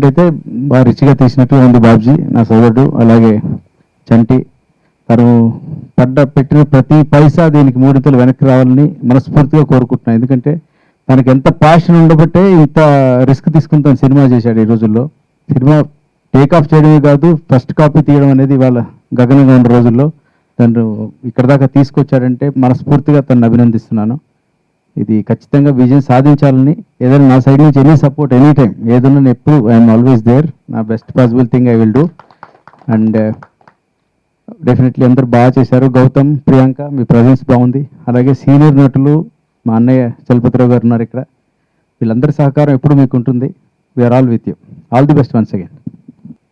Content అయితే బాగా రిచ్గా తీసినట్టుగా ఉంది బాబ్జీ, నా సోదరుడు. అలాగే చంటి తను పెట్టిన ప్రతి పైసా దీనికి మూడింతలు వెనక్కి రావాలని మనస్ఫూర్తిగా కోరుకుంటున్నాను. ఎందుకంటే తనకి ఎంత ప్యాషన్ ఉండబట్టే ఇంత రిస్క్ తీసుకుని తను సినిమా చేశాడు. ఈ రోజుల్లో సినిమా టేక్ ఆఫ్ చేయడమే కాదు, ఫస్ట్ కాపీ తీయడం అనేది వాళ్ళ గగనంగా ఉన్న రోజుల్లో తను ఇక్కడ దాకా తీసుకొచ్చాడంటే మనస్ఫూర్తిగా తను అభినందిస్తున్నాను. ఇది ఖచ్చితంగా విజయం సాధించాలని, ఏదైనా నా సైడ్ నుంచి ఎనీ సపోర్ట్ ఎనీ టైం ఏదైనా నేను ఎప్పుడు ఐఎమ్ ఆల్వేస్ దేర్. నా best possible thing I will do. And definitely అందరూ బాగా చేశారు. గౌతమ్, ప్రియాంక, మీ ప్రజెన్స్ బాగుంది. అలాగే సీనియర్ నటులు మా అన్నయ్య చలపతిరావు గారు ఉన్నారు ఇక్కడ. వీళ్ళందరి సహకారం ఎప్పుడు మీకు ఉంటుంది. We are all with you. All the best once again.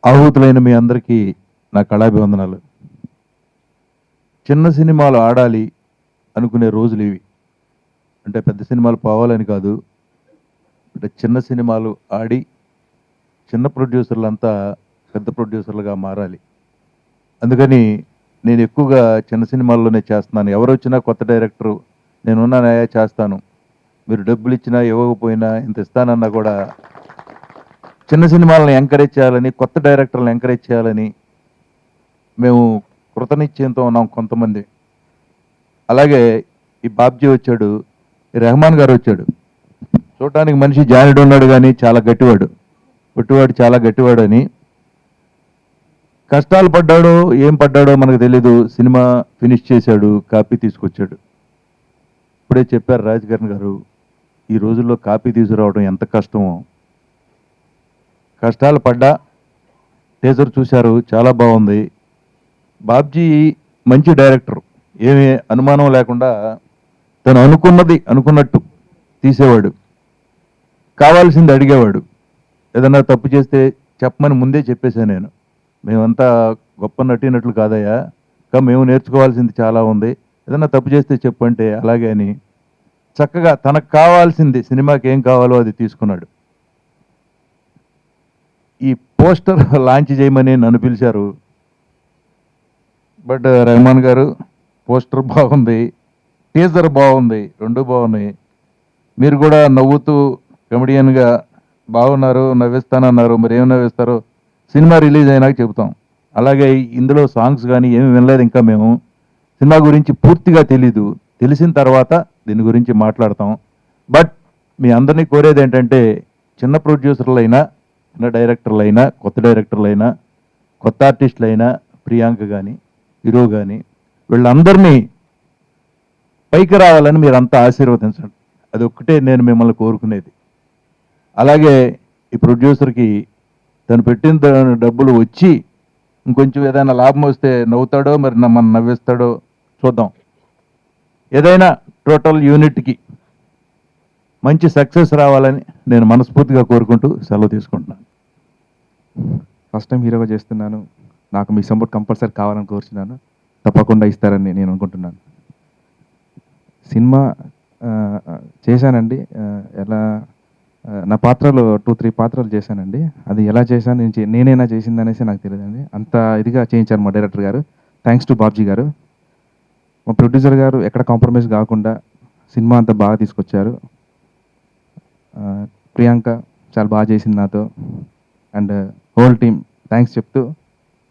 ఆహుతులైన మీ అందరికీ నా కళాభివందనాలు. చిన్న సినిమాలు ఆడాలి అనుకునే రోజులు ఇవి. అంటే పెద్ద సినిమాలు పోవాలని కాదు, అంటే చిన్న సినిమాలు ఆడి చిన్న ప్రొడ్యూసర్లంతా పెద్ద ప్రొడ్యూసర్లుగా మారాలి. అందుకని నేను ఎక్కువగా చిన్న సినిమాల్లోనే చేస్తున్నాను. ఎవరు వచ్చినా కొత్త డైరెక్టరు నేనున్నానయా చేస్తాను, మీరు డబ్బులు ఇచ్చినా ఇవ్వకపోయినా ఇంత ఇస్తానన్నా కూడా చిన్న సినిమాలను ఎంకరేజ్ చేయాలని, కొత్త డైరెక్టర్లను ఎంకరేజ్ చేయాలని మేము కృతనిశ్చయంతో ఉన్నాం కొంతమంది. అలాగే ఈ బాబ్జీ వచ్చాడు, ఈ రెహమాన్ గారు వచ్చాడు. చూడటానికి మనిషి జానుడు ఉన్నాడు కానీ చాలా గట్టివాడు, పుట్టివాడు చాలా గట్టివాడు అని. కష్టాలు పడ్డాడో ఏం పడ్డాడో మనకు తెలీదు. సినిమా ఫినిష్ చేశాడు, కాపీ తీసుకొచ్చాడు. ఇప్పుడే చెప్పారు రాజకరణ్ గారు, ఈ రోజుల్లో కాపీ తీసుకురావడం ఎంత కష్టమో. కష్టాలు పడ్డా టీజర్ చూశారు, చాలా బాగుంది. బాబ్జీ మంచి డైరెక్టర్, ఏమీ అనుమానం లేకుండా తను అనుకున్నది అనుకున్నట్టు తీసేవాడు, కావాల్సింది అడిగేవాడు. ఏదన్నా తప్పు చేస్తే చెప్పమని ముందే చెప్పేశాను నేను. మేమంతా గొప్ప నటినట్లు కాదయ్యా, కానీ మేము నేర్చుకోవాల్సింది చాలా ఉంది, ఏదన్నా తప్పు చేస్తే చెప్పు అంటే అలాగే అని చక్కగా తనకు కావాల్సింది, సినిమాకి ఏం కావాలో అది తీసుకున్నాడు. ఈ పోస్టర్ లాంచ్ చేయమని నన్ను పిలిచారు. బట్ రెహమాన్ గారు, పోస్టర్ బాగుంది, టీజర్ బాగుంది, రెండు బాగున్నాయి. మీరు కూడా నవ్వుతూ కమెడియన్గా బాగున్నారు, నవ్విస్తానన్నారు. మరి ఏమి నవ్విస్తారో సినిమా రిలీజ్ అయినాక చెబుతాం. అలాగే ఇందులో సాంగ్స్ కానీ ఏమి వినలేదు ఇంకా మేము. సినిమా గురించి పూర్తిగా తెలీదు, తెలిసిన తర్వాత దీని గురించి మాట్లాడతాం. బట్ మీ అందరినీ కోరేది ఏంటంటే, చిన్న ప్రొడ్యూసర్లైనా, చిన్న డైరెక్టర్లైనా, కొత్త డైరెక్టర్లైనా, కొత్త ఆర్టిస్టులైనా, ప్రియాంక కానీ హీరో కానీ, వీళ్ళందరినీ పైకి రావాలని మీరంతా ఆశీర్వదించండి. అది ఒక్కటే నేను మిమ్మల్ని కోరుకునేది. అలాగే ఈ ప్రొడ్యూసర్కి తను పెట్టిన డబ్బులు వచ్చి ఇంకొంచెం ఏదైనా లాభం వస్తే నవ్వుతాడో మరి మనం నవ్విస్తాడో చూద్దాం. ఏదైనా టోటల్ యూనిట్కి మంచి సక్సెస్ రావాలని నేను మనస్ఫూర్తిగా కోరుకుంటూ సెలవు తీసుకుంటున్నాను. ఫస్ట్ టైం హీరోగా చేస్తున్నాను, నాకు మీ సపోర్ట్ కంపల్సరీ కావాలని కోరుచున్నాను. తప్పకుండా ఇస్తారని నేను అనుకుంటున్నాను. సినిమా చేశానండి. ఎలా నా పాత్రలు 2-3 పాత్రలు చేశానండి. అది ఎలా చేశాను, నేనైనా చేసింది అనేసి నాకు తెలియదండి. అంత ఇదిగా చేయించారు మా డైరెక్టర్ గారు. థ్యాంక్స్ టు బాబ్జీ గారు. మా ప్రొడ్యూసర్ గారు ఎక్కడ కాంప్రమైజ్ కాకుండా సినిమా అంతా బాగా తీసుకొచ్చారు. ప్రియాంక చాలా బాగా చేసింది నాతో. అండ్ హోల్ టీమ్ థ్యాంక్స్ చెప్తూ,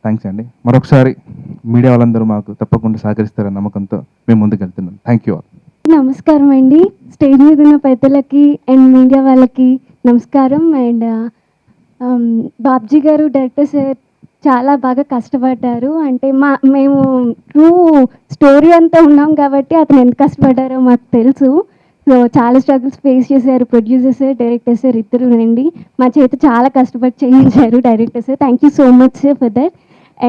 థ్యాంక్స్ అండి. మరొకసారి మీడియా వాళ్ళందరూ మాకు తప్పకుండా సహకరిస్తారన్న నమ్మకంతో మేము ముందుకు వెళ్తున్నాం. Thank you all. నమస్కారం అండి. స్టేజ్ మీద ఉన్న పెద్దలకి అండ్ మీడియా వాళ్ళకి నమస్కారం. అండ్ బాబ్జీ గారు, డైరెక్టర్ సార్ చాలా బాగా కష్టపడ్డారు. అంటే మేము ట్రూ స్టోరీ అంతా ఉన్నాం కాబట్టి అతను ఎంత కష్టపడ్డారో మాకు తెలుసు. సో చాలా స్ట్రగుల్స్ ఫేస్ చేశారు ప్రొడ్యూసర్ సార్, డైరెక్టర్ సార్ ఇద్దరు అండి. మా చేత చాలా కష్టపడి చేయించారు director sir. Thank you so much sir for that.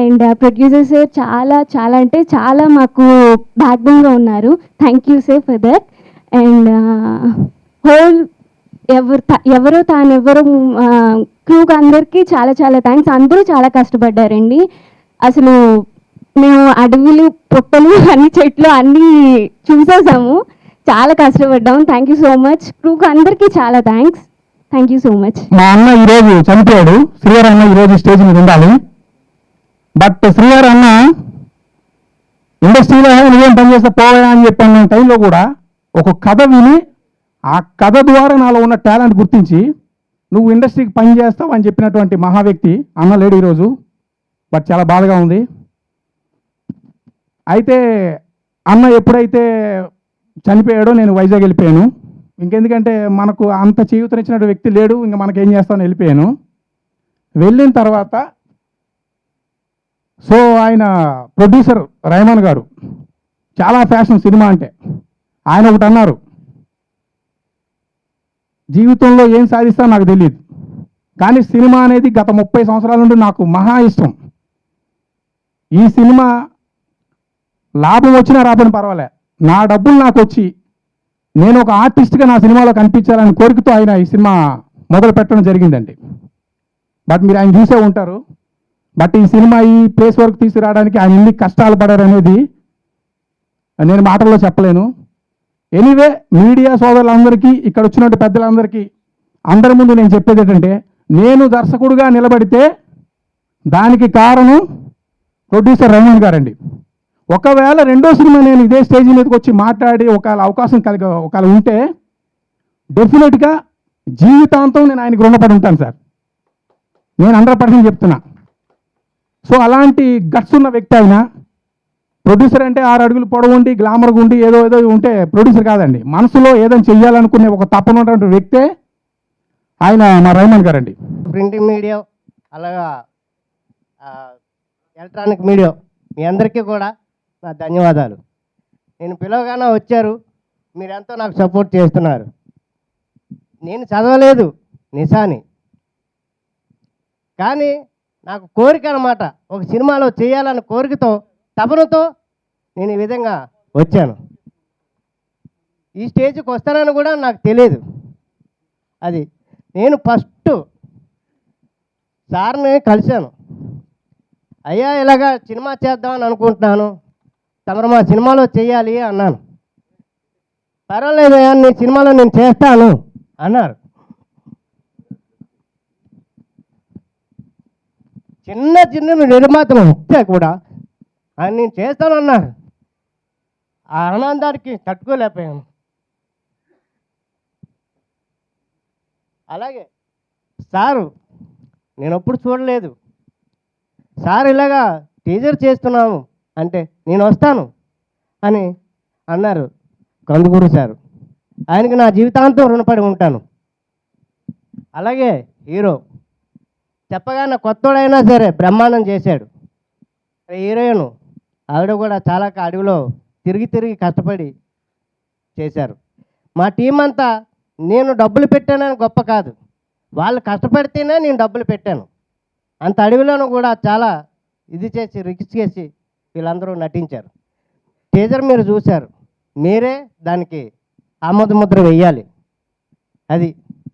And producer sir చాలా అంటే చాలా మాకు బ్యాక్ బోన్గా ఉన్నారు. Thank you sir for that. And whole ఎవరో తానెవరో క్రూకి అందరికీ చాలా థ్యాంక్స్. అందరూ చాలా కష్టపడ్డారండి. అసలు మేము అడవులు, పొట్టలు, అన్ని చెట్లు అన్నీ చూసేసాము. చాలా కష్టపడ్డాము. Thank you so much. క్రూకి అందరికీ చాలా thanks. Thank you so much. మా అన్న ఈరోజు చనిపోయాడు. శ్రీగారు అన్న ఈరోజు స్టేజ్ మీద ఉండాలి. బట్ శ్రీగారు అన్న ఇండస్ట్రీలో నువ్వేం పనిచేస్తా పోవా అని చెప్పిన టైంలో కూడా ఒక కథ విని ఆ కథ ద్వారా నాలో ఉన్న టాలెంట్ గుర్తించి నువ్వు ఇండస్ట్రీకి పని చేస్తావు అని చెప్పినటువంటి మహా వ్యక్తి అన్న లేడు ఈరోజు. బట్ చాలా బాధగా ఉంది. అయితే అన్న ఎప్పుడైతే చనిపోయాడో నేను వైజాగ్ వెళ్ళిపోయాను. ఇంకెందుకంటే మనకు అంత చేయూతనిచ్చినటువంటి వ్యక్తి లేడు, ఇంకా మనకేం చేస్తామని వెళ్ళిపోయాను. వెళ్ళిన తర్వాత సో ఆయన ప్రొడ్యూసర్ రెహమాన్ గారు చాలా ఫ్యాషన్ సినిమా అంటే, ఆయన ఒకటి అన్నారు, జీవితంలో ఏం సాధిస్తా నాకు తెలియదు, కానీ సినిమా అనేది గత 30 సంవత్సరాల నుండి నాకు మహా ఇష్టం. ఈ సినిమా లాభం వచ్చినా రాబోని పర్వాలే, నా డబ్బులు నాకు వచ్చి నేను ఒక ఆర్టిస్ట్గా నా సినిమాలో కనిపించాలని కోరికతో ఆయన ఈ సినిమా మొదలు పెట్టడం జరిగిందండి. బట్ మీరు ఆయన చూసే ఉంటారు. బట్ ఈ సినిమా ఈ ప్లేస్ వరకు తీసుకురావడానికి ఆయన ఎన్ని కష్టాలు పడారు అనేది నేను మాటల్లో చెప్పలేను. ఎనీవే, మీడియా సోదరులందరికీ, ఇక్కడ వచ్చినట్టు పెద్దలందరికీ అందరి ముందు నేను చెప్పేది ఏంటంటే, నేను దర్శకుడుగా నిలబడితే దానికి కారణం ప్రొడ్యూసర్ రెహమాన్ గారండి. ఒకవేళ రెండో సినిమా నేను ఇదే స్టేజ్ మీదకి వచ్చి మాట్లాడి ఒకవేళ అవకాశం ఒకవేళ ఉంటే డెఫినెట్గా జీవితాంతం నేను ఆయనకి రుణపడి ఉంటాను సార్. నేను 100% చెప్తున్నా. సో అలాంటి గట్స్ ఉన్న వ్యక్తి ఆయన. ప్రొడ్యూసర్ అంటే 6 అడుగులు పొడవు ఉండి గ్లామర్గా ఉండి ఏదో ఏదో ఉంటే ప్రొడ్యూసర్ కాదండి. మనసులో ఏదైనా చెయ్యాలనుకునే ఒక తపన ఉన్నటువంటి వ్యక్తే ఆయన మా రెహమాన్ గారండి. ప్రింటింగ్ మీడియా అలాగా ఎలక్ట్రానిక్ మీడియా మీ అందరికీ కూడా నా ధన్యవాదాలు. నేను పిలవగానే వచ్చారు, మీరెంతో నాకు సపోర్ట్ చేస్తున్నారు. నేను చదవలేదు నిజాన్ని, కానీ నాకు కోరిక అన్నమాట, ఒక సినిమాలో చేయాలన్న కోరికతో తపనతో నేను ఈ విధంగా వచ్చాను. ఈ స్టేజ్కి వస్తానని కూడా నాకు తెలియదు. అది నేను ఫస్ట్ సార్ని కలిశాను. అయ్యా ఇలాగా సినిమా చేద్దామని అనుకుంటున్నాను, తమరు మా సినిమాలో చేయాలి అన్నాను. పర్వాలేదయ్యా, నీ సినిమాలో నేను చేస్తాను అన్నారు. చిన్న చిన్న నిర్మాతలు వస్తే కూడా ఆయన నేను చేస్తాను అన్నారు. ఆ ఆనందానికి తట్టుకోలేకపోయాను. అలాగే సారు నేను ఎప్పుడు చూడలేదు. సార్ ఇలాగా టీజర్ చేస్తున్నాము అంటే నేను వస్తాను అని అన్నారు కందుకూరు సారు. ఆయనకి నా జీవితాంతం రుణపడి ఉంటాను. అలాగే హీరో చెప్పగానే కొత్తోడైనా సరే బ్రహ్మాండం చేశాడు. హీరోయిన్ ఆవిడ కూడా చాలా అడవిలో తిరిగి తిరిగి కష్టపడి చేశారు. మా టీం అంతా నేను డబ్బులు పెట్టానని గొప్ప కాదు, వాళ్ళు కష్టపడితేనే నేను డబ్బులు పెట్టాను. అంత అడవిలోనూ కూడా చాలా ఇది చేసి రిస్క్ చేసి వీళ్ళందరూ నటించారు. టీజర్ మీరు చూశారు, మీరే దానికి ఆమోద ముద్ర వెయ్యాలి. అది